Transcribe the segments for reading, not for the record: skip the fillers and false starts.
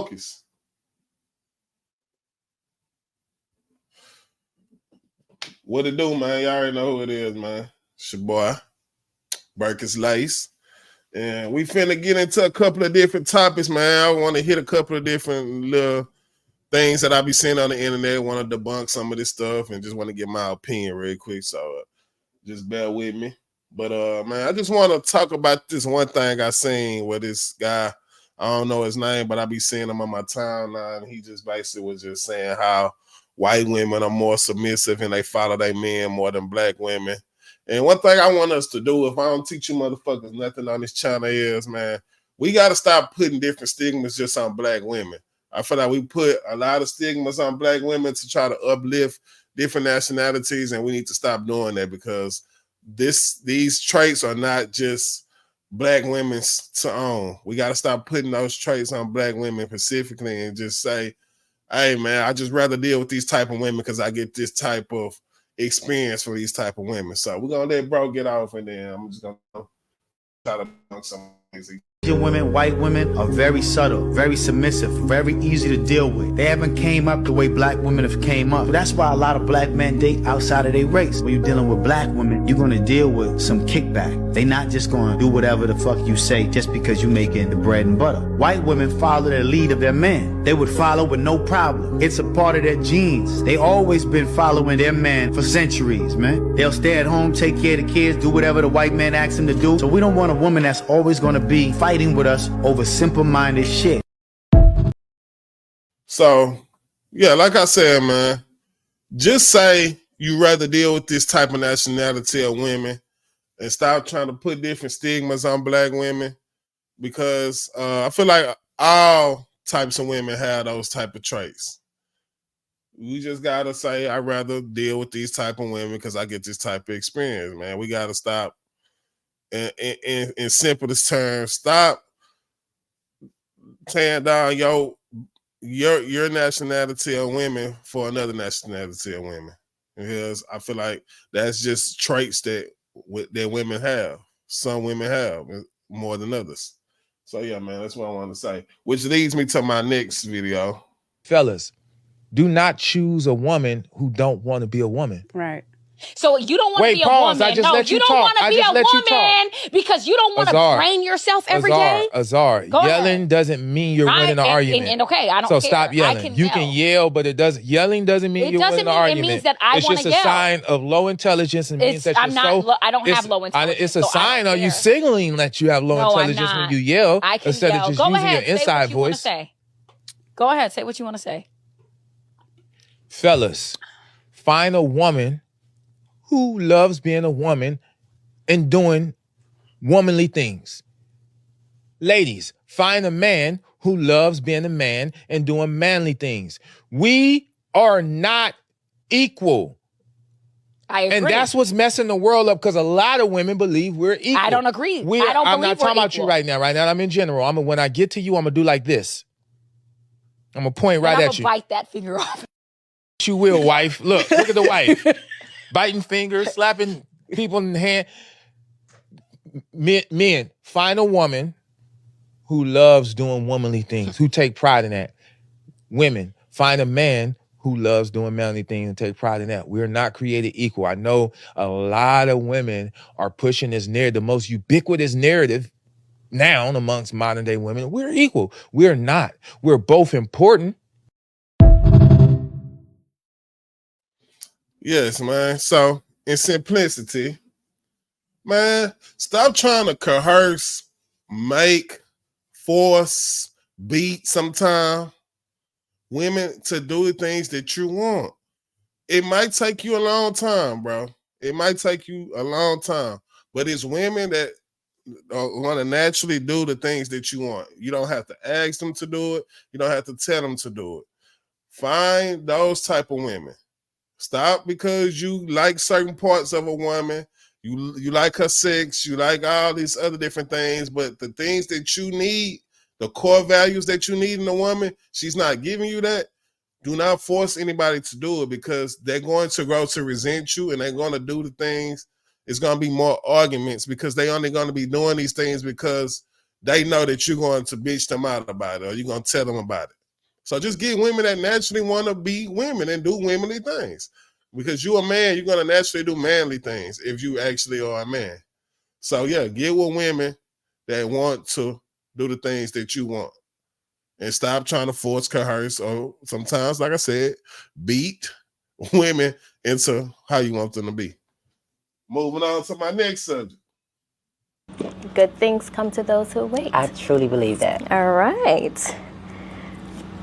focus. What it do, man? Y'all already know who it is, man. It's your boy, Burkus Lace. And we finna get into a couple of different topics, man. I want to hit a couple of different little things that I be seeing on the internet. Want to debunk some of this stuff and just want to get my opinion real quick. So just bear with me. But man, I just want to talk about this one thing I seen where this guy, I don't know his name, but I be seeing him on my timeline. He just basically was just saying how white women are more submissive and they follow their men more than black women. And one thing I want us to do, if I don't teach you motherfuckers nothing on this channel, is, man, we got to stop putting different stigmas just on black women. I feel like we put a lot of stigmas on black women to try to uplift different nationalities, and we need to stop doing that because these traits are not just black women's to own. We got to stop putting those traits on black women specifically and just say, hey, man, I just rather deal with these type of women because I get this type of experience for these type of women. So we're going to let bro get off, and then I'm just going to try to dunk some easy. Women, white women, are very subtle, very submissive, very easy to deal with. They haven't came up the way black women have came up. That's why a lot of black men date outside of their race. When you're dealing with black women, you're gonna deal with some kickback. They not just gonna do whatever the fuck you say just because you making the bread and butter. White women follow the lead of their man. They would follow with no problem. It's a part of their genes. They always been following their man for centuries, man. They'll stay at home, take care of the kids, do whatever the white man asks them to do. So we don't want a woman that's always gonna be fighting with us over simple-minded shit. So, yeah, like I said, man, just say you rather deal with this type of nationality of women and stop trying to put different stigmas on black women because I feel like all types of women have those type of traits. We just got to say, I'd rather deal with these type of women because I get this type of experience, man. We got to stop. In simplest terms, stop tearing down your nationality of women for another nationality of women, because I feel like that's just traits that women have. Some women have more than others. So yeah, man, that's what I want to say. Which leads me to my next video. Fellas, do not choose a woman who don't want to be a woman. Right. So you don't want to be a woman. No, you don't want to be a woman because you don't want to train yourself every day. Azar, yelling doesn't mean you're winning an argument. And okay, I don't so care. Stop yelling. You can yell, but yelling doesn't mean you're winning an argument. It means that I want to yell. It's just a sign of low intelligence and means that I don't have low intelligence. It's a sign of you signaling that you have low intelligence when you yell instead of just using your inside voice. Go ahead, say what you want to say. Fellas, find a woman who loves being a woman and doing womanly things. Ladies, find a man who loves being a man and doing manly things. We are not equal. I agree. And that's what's messing the world up because a lot of women believe we're equal. I don't agree. I'm not talking about you right now. Right now, I'm in general. When I get to you, I'm going to do like this. I'm going to point right at you. I'm going to bite that finger off. You will, wife. Look at the wife. Biting fingers, slapping people in the hand. Men, find a woman who loves doing womanly things, who take pride in that. Women, find a man who loves doing manly things and take pride in that. We're not created equal. I know a lot of women are pushing this narrative, the most ubiquitous narrative now amongst modern day women. We're equal. We're not. We're both important. Yes, man. So, in simplicity, man, stop trying to coerce, make, force, beat sometime women to do the things that you want. It might take you a long time, bro. It might take you a long time. But it's women that want to naturally do the things that you want. You don't have to ask them to do it. You don't have to tell them to do it. Find those type of women. Stop because you like certain parts of a woman. You like her sex. You like all these other different things. But the things that you need, the core values that you need in a woman, she's not giving you that. Do not force anybody to do it because they're going to grow to resent you and they're going to do the things. It's going to be more arguments because they only going to be doing these things because they know that you're going to bitch them out about it or you're going to tell them about it. So just get women that naturally want to be women and do womanly things. Because you're a man, you're going to naturally do manly things if you actually are a man. So, yeah, get with women that want to do the things that you want. And stop trying to force, coerce, or sometimes, like I said, beat women into how you want them to be. Moving on to my next subject. Good things come to those who wait. I truly believe that. All right.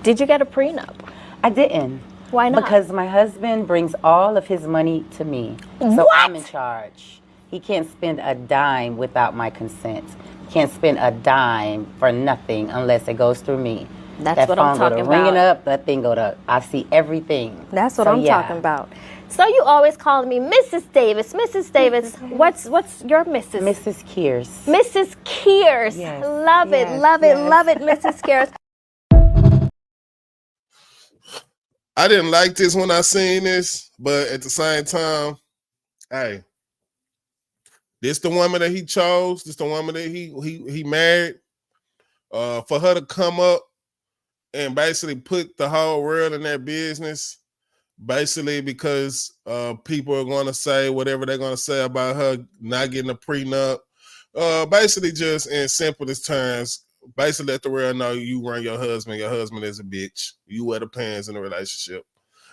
Did you get a prenup? I didn't. Why not? Because my husband brings all of his money to me. So What? I'm in charge. He can't spend a dime without my consent. He can't spend a dime for nothing unless it goes through me. That's that what phone I'm talking go to ringing about. up, that thing go to, I see everything. That's what I'm talking about. So you always call me Mrs. Davis. Mrs. Davis, what's your Mrs.? Mrs. Kears. Mrs. Kears. Yes, Love it, yes, love yes. it, love it, Mrs. Kears. I didn't like this when I seen this, but at the same time, hey, this the woman that he chose. This the woman that he married. For her to come up and basically put the whole world in their business, basically because people are going to say whatever they're going to say about her not getting a prenup. Basically, just in simplest terms, basically let the world know you run your husband. Your husband is a bitch. You wear the pants in the relationship.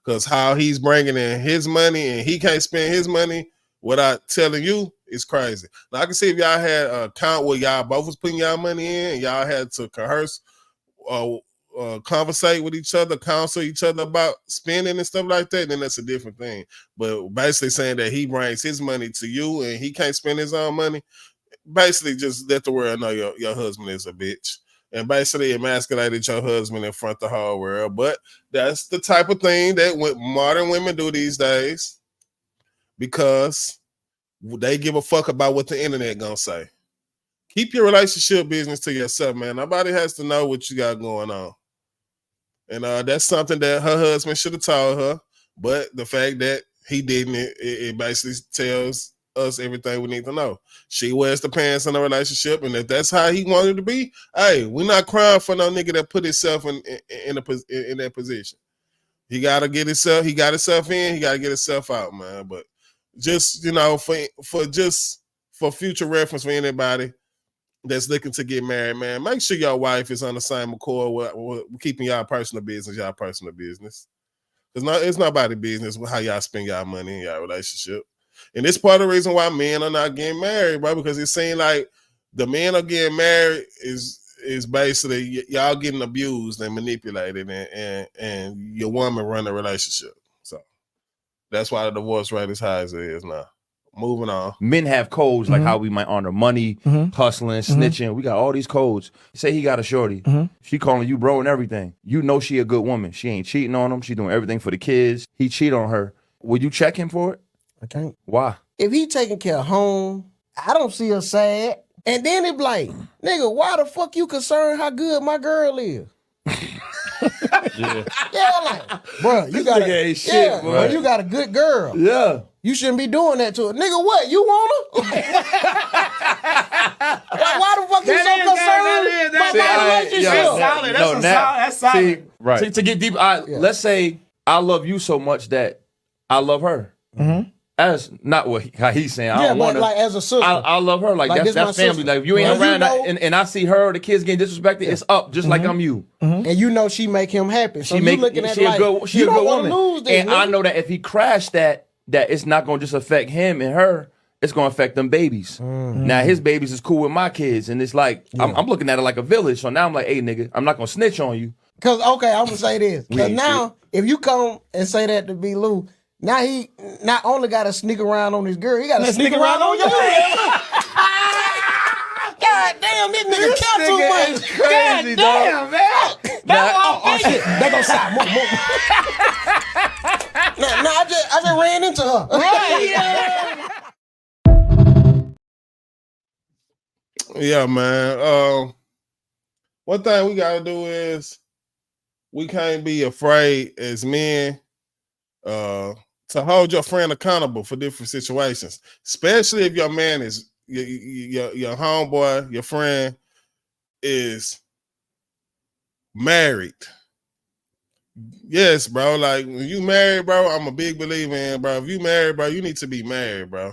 Because how he's bringing in his money and he can't spend his money without telling you is crazy. Now, I can see if y'all had a account where y'all both was putting y'all money in and y'all had to coerce conversate with each other, counsel each other about spending and stuff like that, then that's a different thing. But basically saying that he brings his money to you and he can't spend his own money, basically just let the world know your husband is a bitch. And basically emasculated your husband in front of the whole world. But that's the type of thing that modern women do these days because they give a fuck about what the internet gonna say. Keep your relationship business to yourself, man. Nobody has to know what you got going on. And that's something that her husband should have told her. But the fact that he didn't, it basically tells us everything we need to know. She wears the pants in the relationship, and if that's how he wanted to be, hey, we're not crying for no nigga that put himself in that position. He got to get himself, he got himself in, he got to get himself out, man. But just, for future reference for anybody that's looking to get married, man, make sure your wife is on the same accord with keeping y'all personal business. It's nobody's business how y'all spend y'all money in y'all relationship. And it's part of the reason why men are not getting married, bro, because it seems like the men are getting married is basically y'all getting abused and manipulated and your woman run the relationship. So that's why the divorce rate is high as it is now. Moving on. Men have codes like how we might honor money, hustling, snitching. We got all these codes. Say he got a shorty. She calling you bro and everything. You know she a good woman. She ain't cheating on him. She doing everything for the kids. He cheat on her. Would you check him for it? I can't. Why? If he taking care of home, I don't see her sad. And then it be like, nigga, why the fuck you concerned how good my girl is? Yeah, like, bro, you got you got a good girl. Yeah. You shouldn't be doing that to her. Nigga, what? You want her? Why the fuck you so concerned about my relationship? That's solid. Right. To get deep, let's say I love you so much that I love her. That's not how he's saying. I don't want to. Like as a sister, I love her. Like that's family. Sister. Like if you ain't around and I see her or the kids getting disrespected, it's up just like I'm you. And you know she make him happy. So She you looking at she like, a good you don't woman. lose this, and I know that if he crashed that it's not gonna just affect him and her. It's gonna affect them babies. Now his babies is cool with my kids, and it's like I'm looking at it like a village. So now I'm like, hey nigga, I'm not gonna snitch on you. Cause okay, I'm gonna say this. Cause now if you come and say that to B. Lou, now he not only got to sneak around on his girl, he got to sneak around on your ass. God damn, this nigga count too much. It's crazy, damn, man. Oh shit, they gonna stop. Move. No, I just ran into her. Yeah, man. One thing we gotta do is we can't be afraid as men to hold your friend accountable for different situations, especially if your man is your homeboy, your friend, is married. Yes, bro. Like when you married, bro, I'm a big believer in, bro. If you married, bro, you need to be married, bro.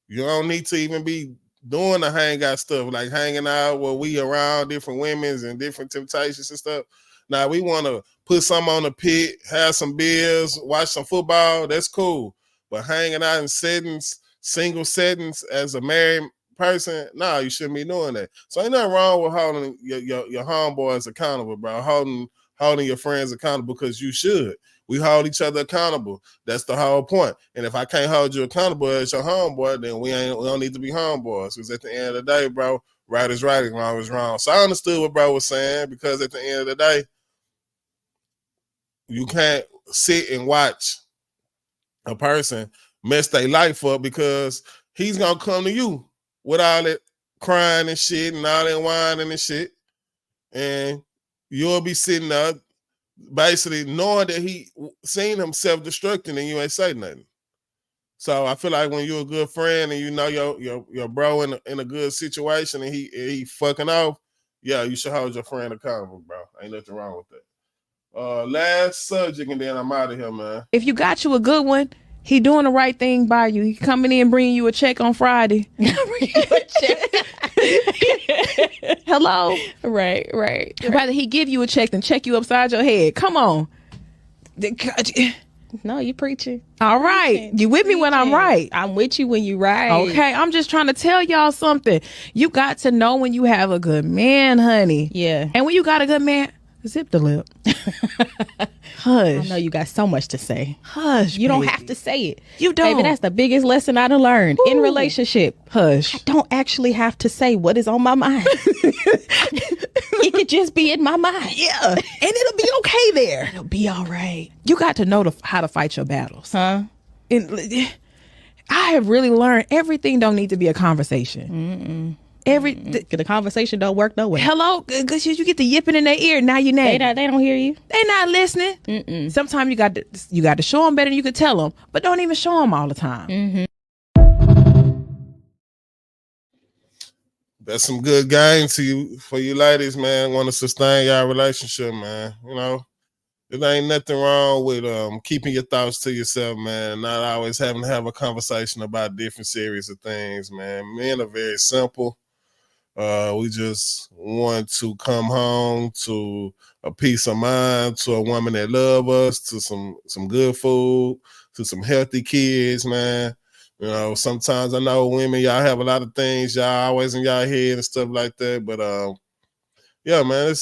You don't need to even be doing the hangout stuff, like hanging out where we around different women's and different temptations and stuff. Now we want to put some on the pit, have some beers, watch some football. That's cool. But hanging out in settings, single settings as a married person, no, you shouldn't be doing that. So ain't nothing wrong with holding your homeboys accountable, bro. Holding your friends accountable because you should. We hold each other accountable. That's the whole point. And if I can't hold you accountable as your homeboy, then we don't need to be homeboys. Because at the end of the day, bro, right is right and wrong is wrong. So I understood what bro was saying, because at the end of the day, you can't sit and watch a person mess their life up, because he's gonna come to you with all that crying and shit and all that whining and shit, and you'll be sitting up basically knowing that he seen himself destructing and you ain't say nothing. So I feel like when you're a good friend and you know your bro in a good situation and he fucking off, yeah, you should hold your friend accountable, bro. Ain't nothing wrong with that. Last subject and then I'm out of here, man. If you got you a good one, he doing the right thing by you. He coming in bringing you a check on Friday. Hello. Right. Rather he give you a check than check you upside your head. Come on. No, you preaching. All right. You with me when I'm right. I'm with you when you right. Okay. I'm just trying to tell y'all something. You got to know when you have a good man, honey. Yeah. And when you got a good man, zip the lip. Hush. I know you got so much to say. Hush. You baby. don't have to say it. You don't. Baby, that's the biggest lesson I done learned in relationship. Hush. I don't actually have to say what is on my mind. It could just be in my mind. Yeah. And it'll be okay there. It'll be all right. You got to know how to fight your battles. Huh? And I have really learned everything don't need to be a conversation. The conversation don't work no way. Hello, because you get the yipping in their ear. Now you name. They don't hear you. They not listening. Sometimes you got to show them better than you could tell them, but don't even show them all the time. That's some good game for you ladies, man. Want to sustain your relationship, man. You know, there ain't nothing wrong with keeping your thoughts to yourself, man. Not always having to have a conversation about different series of things, man. Men are very simple. We just want to come home to a peace of mind, to a woman that love us, to some good food, to some healthy kids, man. You know, sometimes I know women, y'all have a lot of things, y'all always in y'all head and stuff like that. But yeah, man,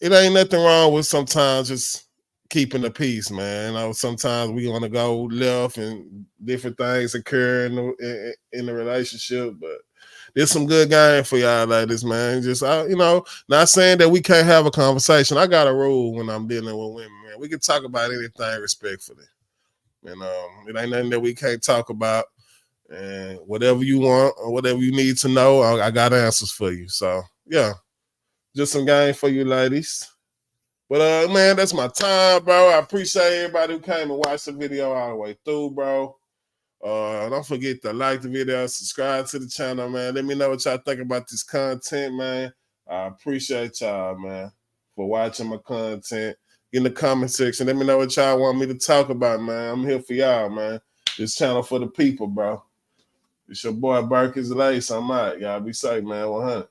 it ain't nothing wrong with sometimes just keeping the peace, man. You know, sometimes we want to go left and different things occur in the relationship, but there's some good game for y'all ladies, man. Just not saying that we can't have a conversation. I got a rule when I'm dealing with women, man. We can talk about anything respectfully. And it ain't nothing that we can't talk about. And whatever you want or whatever you need to know, I got answers for you. So yeah, just some game for you ladies. But man, that's my time, bro. I appreciate everybody who came and watched the video all the way through, bro. Don't forget to like the video, subscribe to the channel, man. Let me know what y'all think about this content, man. I appreciate y'all, man, for watching my content. In the comment section, let me know what y'all want me to talk about, man. I'm here for y'all, man. This channel for the people, bro. It's your boy Burke is Lace. I'm out. Y'all be safe, man. 100.